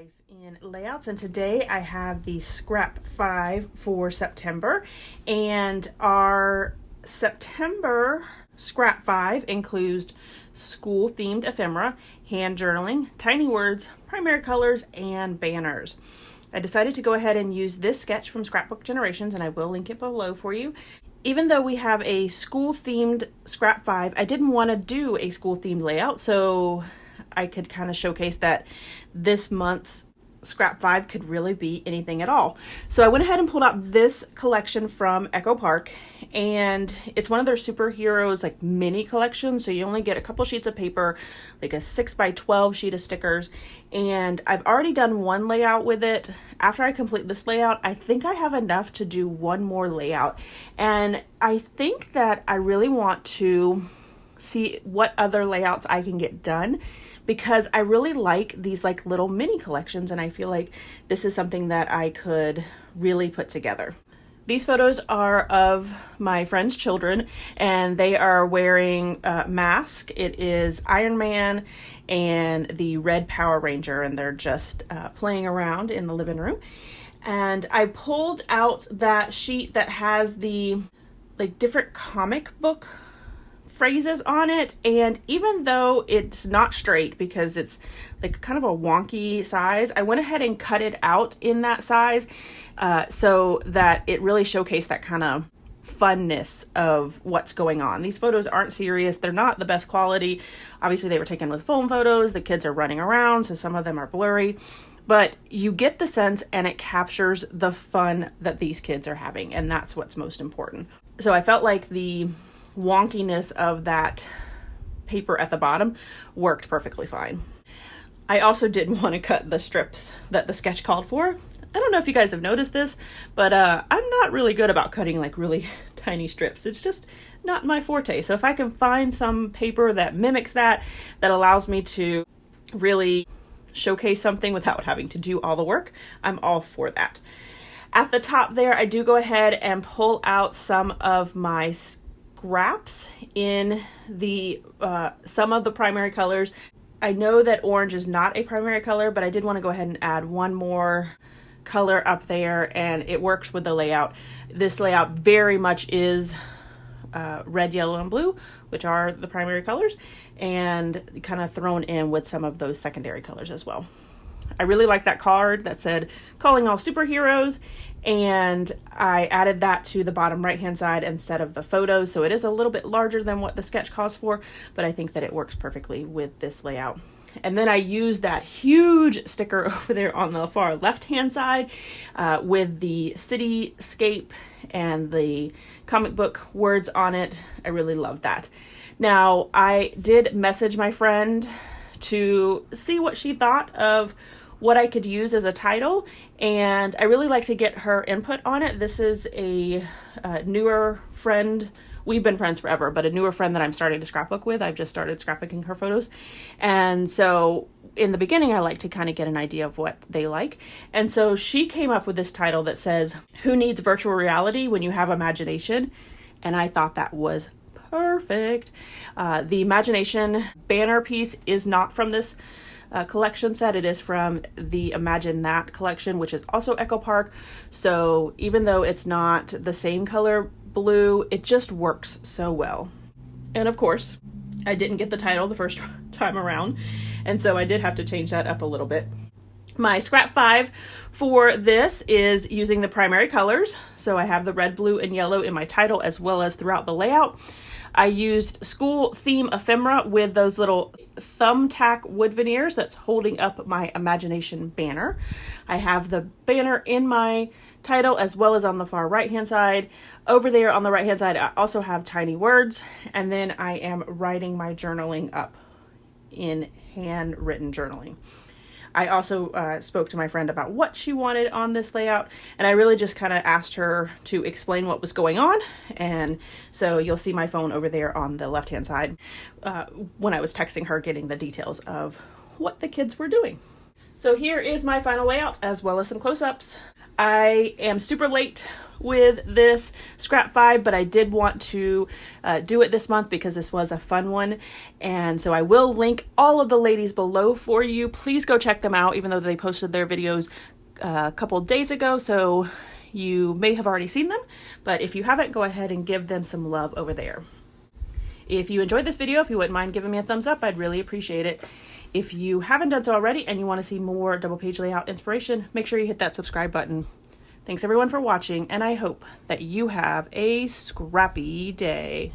life in layouts, and today I have the scrap 5 for September, and our September scrap 5 includes school themed ephemera, hand journaling, tiny words, primary colors, and banners. I decided to go ahead and use this sketch from Scrapbook Generations, and I will link it below for you. Even though we have a school themed scrap 5, I didn't want to do a school themed layout, so I could kind of showcase that this month's scrap 5 could really be anything at all. So I went ahead and pulled out this collection from Echo Park, and it's one of their superheroes like mini collections. So you only get a couple sheets of paper, like a 6x12 sheet of stickers, and I've already done one layout with it. After I complete this layout, I think I have enough to do one more layout, and I think that I really want to see what other layouts I can get done, because I really like these like little mini collections, and I feel like this is something that I could really put together. These photos are of my friend's children, and they are wearing a mask. It is Iron Man and the Red Power Ranger, and they're just playing around in the living room. And I pulled out that sheet that has the like different comic book phrases on it, and even though it's not straight because it's like kind of a wonky size, I went ahead and cut it out in that size so that it really showcased that kind of funness of what's going on. These photos aren't serious, they're not the best quality. Obviously they were taken with phone photos, the kids are running around, so some of them are blurry, but you get the sense and it captures the fun that these kids are having, and that's what's most important. So I felt like the wonkiness of that paper at the bottom worked perfectly fine. I also did want to cut the strips that the sketch called for. I don't know if you guys have noticed this, but I'm not really good about cutting like really tiny strips. It's just not my forte. So if I can find some paper that mimics that allows me to really showcase something without having to do all the work, I'm all for that. At the top there, I do go ahead and pull out some of my scraps in the some of the primary colors. I know that orange is not a primary color, but I did want to go ahead and add one more color up there, and it works with the layout. This layout very much is red, yellow, and blue, which are the primary colors, and kind of thrown in with some of those secondary colors as well. I really like that card that said calling all superheroes, and I added that to the bottom right hand side instead of the photos, so it is a little bit larger than what the sketch calls for, but I think that it works perfectly with this layout. And then I used that huge sticker over there on the far left hand side with the cityscape and the comic book words on it. I really love that. Now, I did message my friend to see what she thought of what I could use as a title, and I really like to get her input on it. This is a newer friend. We've been friends forever, but a newer friend that I'm starting to scrapbook with. I've just started scrapbooking her photos, and so in the beginning I like to kind of get an idea of what they like, and so she came up with this title that says, "Who needs virtual reality when you have imagination?" And I thought that was perfect. The imagination banner piece is not from this collection set. It is from the Imagine That collection, which is also Echo Park. So even though it's not the same color blue, it just works so well. And of course, I didn't get the title the first time around, and so I did have to change that up a little bit. My scrap 5 for this is using the primary colors. So I have the red, blue, and yellow in my title as well as throughout the layout. I used school theme ephemera with those little thumbtack wood veneers that's holding up my imagination banner. I have the banner in my title as well as on the far right hand side. Over there on the right hand side, I also have tiny words, and then I am writing my journaling up in handwritten journaling. I also spoke to my friend about what she wanted on this layout, and I really just kind of asked her to explain what was going on, and so you'll see my phone over there on the left hand side when I was texting her getting the details of what the kids were doing. So here is my final layout as well as some close-ups. I am super late with this scrap 5, but I did want to do it this month because this was a fun one. And so I will link all of the ladies below for you. Please go check them out, even though they posted their videos a couple days ago. So you may have already seen them, but if you haven't, go ahead and give them some love over there. If you enjoyed this video, if you wouldn't mind giving me a thumbs up, I'd really appreciate it. If you haven't done so already and you want to see more double page layout inspiration, make sure you hit that subscribe button. Thanks everyone for watching, and I hope that you have a scrappy day.